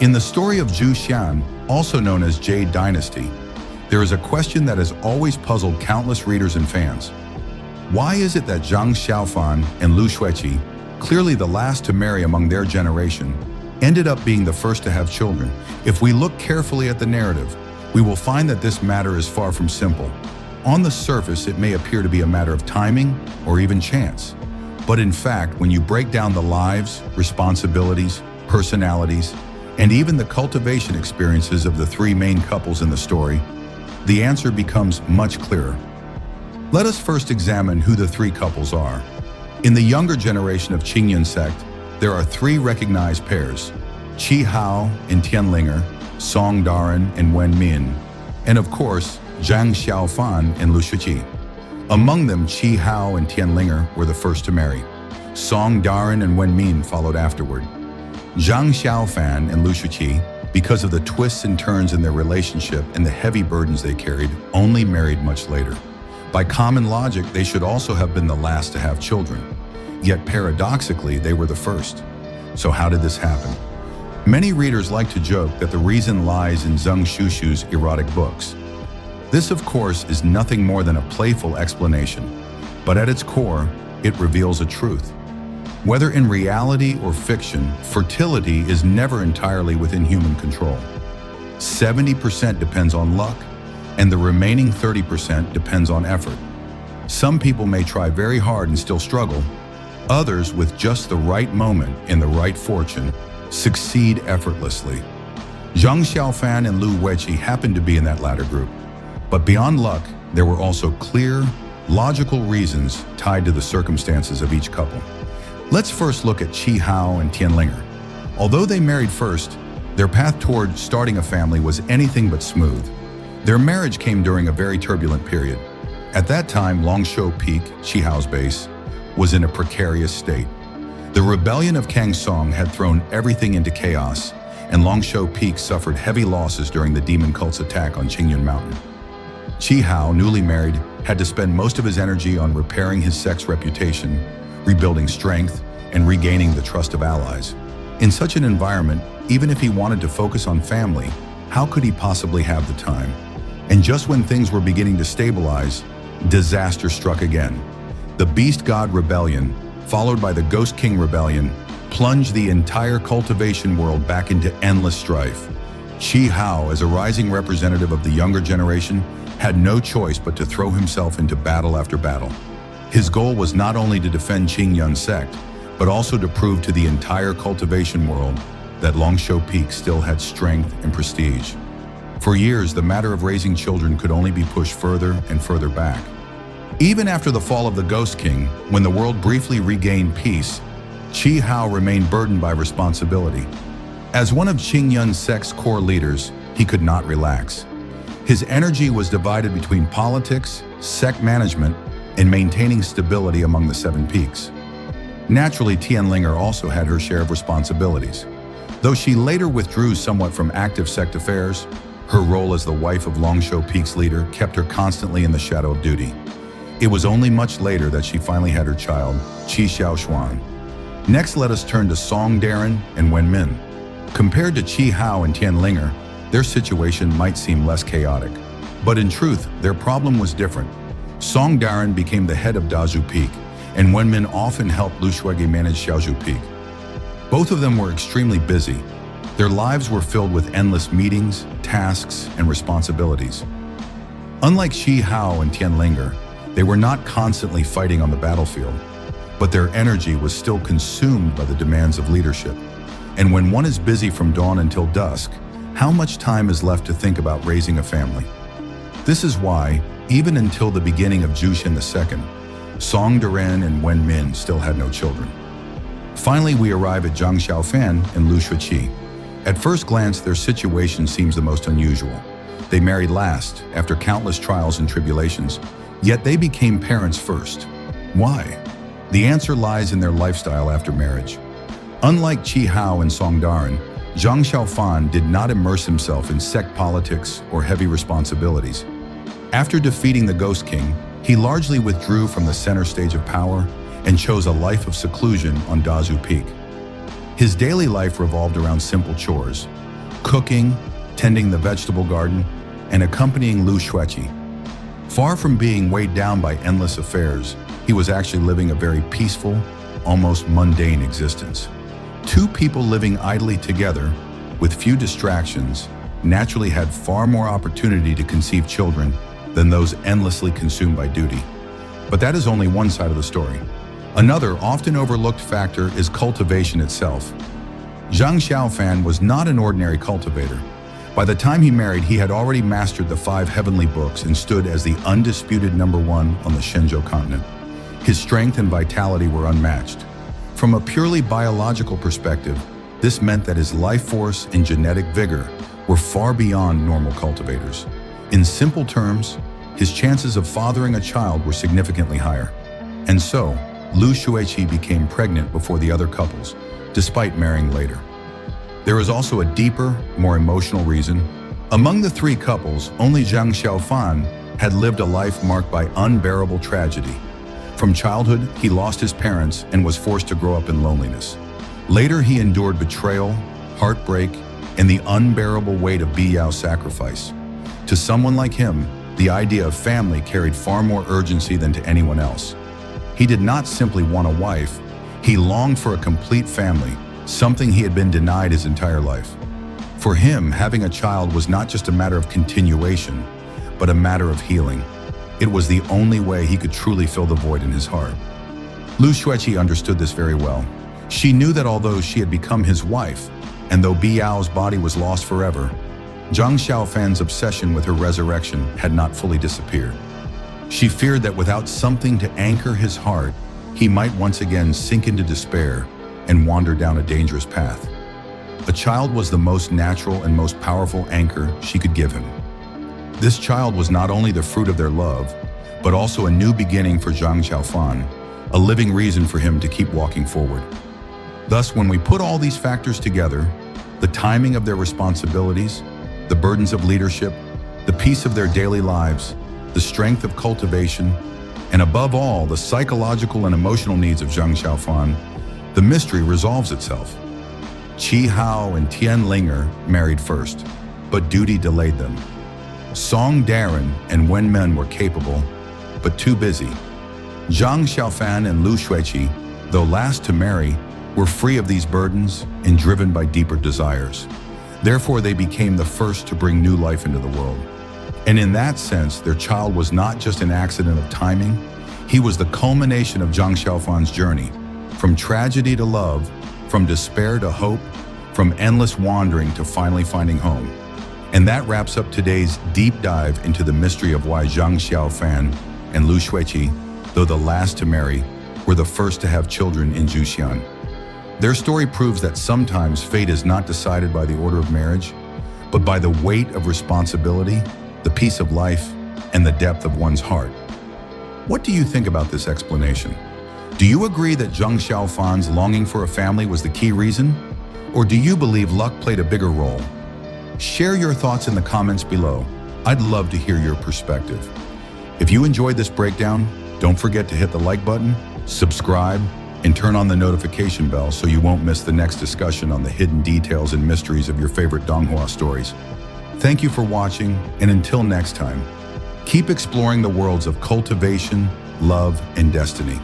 In the story of Zhu Xian, also known as Jade Dynasty, there is a question that has always puzzled countless readers and fans. Why is it that Zhang Xiaofan and Lu Xueqi, clearly the last to marry among their generation, ended up being the first to have children? If we look carefully at the narrative, we will find that this matter is far from simple. On the surface, it may appear to be a matter of timing or even chance. But in fact, when you break down the lives, responsibilities, personalities, and even the cultivation experiences of the three main couples in the story, the answer becomes much clearer. Let us first examine who the three couples are. In the younger generation of Qingyun sect, there are three recognized pairs: Qi Hao and Tian Ling'er, Song Daren and Wen Min, and of course, Zhang Xiaofan and Lu Xueqi. Among them, Qi Hao and Tian Ling'er were the first to marry. Song Daren and Wen Min followed afterward. Zhang Xiaofan and Lu Xueqi, because of the twists and turns in their relationship and the heavy burdens they carried, only married much later. By common logic, they should also have been the last to have children. Yet paradoxically, they were the first. So how did this happen? Many readers like to joke that the reason lies in Zheng Shushu's erotic books. This, of course, is nothing more than a playful explanation, but at its core, it reveals a truth. Whether in reality or fiction, fertility is never entirely within human control. 70% depends on luck, and the remaining 30% depends on effort. Some people may try very hard and still struggle. Others, with just the right moment and the right fortune, succeed effortlessly. Zhang Xiaofan and Lu Xueqi happened to be in that latter group. But beyond luck, there were also clear, logical reasons tied to the circumstances of each couple. Let's first look at Qi Hao and Tian Ling'er. Although they married first, their path toward starting a family was anything but smooth. Their marriage came during a very turbulent period. At that time, Longshou Peak, Qi Hao's base, was in a precarious state. The rebellion of Kang Song had thrown everything into chaos, and Longshou Peak suffered heavy losses during the demon cult's attack on Qingyun Mountain. Qi Hao, newly married, had to spend most of his energy on repairing his sect's reputation, rebuilding strength, and regaining the trust of allies. In such an environment, even if he wanted to focus on family, how could he possibly have the time? And just when things were beginning to stabilize, disaster struck again. The Beast God Rebellion, followed by the Ghost King Rebellion, plunged the entire cultivation world back into endless strife. Qi Hao, as a rising representative of the younger generation, had no choice but to throw himself into battle after battle. His goal was not only to defend Qingyun sect, but also to prove to the entire cultivation world that Longshou Peak still had strength and prestige. For years, the matter of raising children could only be pushed further and further back. Even after the fall of the Ghost King, when the world briefly regained peace, Qi Hao remained burdened by responsibility. As one of Qingyun sect's core leaders, he could not relax. His energy was divided between politics, sect management, and maintaining stability among the Seven Peaks. Naturally, Tian Ling'er also had her share of responsibilities. Though she later withdrew somewhat from active sect affairs, her role as the wife of Longshou Peak's leader kept her constantly in the shadow of duty. It was only much later that she finally had her child, Qi Xiaoshuan. Next, let us turn to Song Daren and Wen Min. Compared to Qi Hao and Tian Ling'er, their situation might seem less chaotic. But in truth, their problem was different. Song Daren became the head of Dazhu Peak, and Wen Min often helped Lu Xueqi manage Xiaozhu Peak. Both of them were extremely busy. Their lives were filled with endless meetings, tasks, and responsibilities. Unlike Qi Hao and Tian Ling'er, they were not constantly fighting on the battlefield, but their energy was still consumed by the demands of leadership. And when one is busy from dawn until dusk, how much time is left to think about raising a family? This is why, even until the beginning of Zhu Xian II, Song Daren and Wen Min still had no children. Finally, we arrive at Zhang Xiaofan and Lu Xueqi. At first glance, their situation seems the most unusual. They married last, after countless trials and tribulations, yet they became parents first. Why? The answer lies in their lifestyle after marriage. Unlike Qi Hao and Song Daren, Zhang Xiaofan did not immerse himself in sect politics or heavy responsibilities. After defeating the Ghost King, he largely withdrew from the center stage of power and chose a life of seclusion on Dazhu Peak. His daily life revolved around simple chores: cooking, tending the vegetable garden, and accompanying Lu Xueqi. Far from being weighed down by endless affairs, he was actually living a very peaceful, almost mundane existence. Two people living idly together, with few distractions, naturally had far more opportunity to conceive children than those endlessly consumed by duty. But that is only one side of the story. Another often overlooked factor is cultivation itself. Zhang Xiaofan was not an ordinary cultivator. By the time he married, he had already mastered the 5 heavenly books and stood as the undisputed #1 on the Shenzhou continent. His strength and vitality were unmatched. From a purely biological perspective, this meant that his life force and genetic vigor were far beyond normal cultivators. In simple terms, his chances of fathering a child were significantly higher. And so, Lu Xueqi became pregnant before the other couples, despite marrying later. There is also a deeper, more emotional reason. Among the 3 couples, only Zhang Xiaofan had lived a life marked by unbearable tragedy. From childhood, he lost his parents and was forced to grow up in loneliness. Later, he endured betrayal, heartbreak, and the unbearable weight of Biyao's sacrifice. To someone like him, the idea of family carried far more urgency than to anyone else. He did not simply want a wife, he longed for a complete family, something he had been denied his entire life. For him, having a child was not just a matter of continuation, but a matter of healing. It was the only way he could truly fill the void in his heart. Lu Xueqi understood this very well. She knew that although she had become his wife, and though Biyao's body was lost forever, Zhang Xiaofan's obsession with her resurrection had not fully disappeared. She feared that without something to anchor his heart, he might once again sink into despair and wander down a dangerous path. A child was the most natural and most powerful anchor she could give him. This child was not only the fruit of their love, but also a new beginning for Zhang Xiaofan, a living reason for him to keep walking forward. Thus, when we put all these factors together, the timing of their responsibilities, the burdens of leadership, the peace of their daily lives, the strength of cultivation, and above all, the psychological and emotional needs of Zhang Xiaofan, the mystery resolves itself. Qi Hao and Tian Ling'er married first, but duty delayed them. Song Daren and Wen Min were capable, but too busy. Zhang Xiaofan and Lu Xueqi, though last to marry, were free of these burdens and driven by deeper desires. Therefore, they became the first to bring new life into the world. And in that sense, their child was not just an accident of timing, he was the culmination of Zhang Xiaofan's journey, from tragedy to love, from despair to hope, from endless wandering to finally finding home. And that wraps up today's deep dive into the mystery of why Zhang Xiaofan and Lu Xueqi, though the last to marry, were the first to have children in Zhu Xian. Their story proves that sometimes fate is not decided by the order of marriage, but by the weight of responsibility, the peace of life, and the depth of one's heart. What do you think about this explanation? Do you agree that Zhang Xiaofan's longing for a family was the key reason? Or do you believe luck played a bigger role? Share your thoughts in the comments below. I'd love to hear your perspective. If you enjoyed this breakdown, don't forget to hit the like button, subscribe, and turn on the notification bell so you won't miss the next discussion on the hidden details and mysteries of your favorite Donghua stories. Thank you for watching, and until next time, keep exploring the worlds of cultivation, love, and destiny.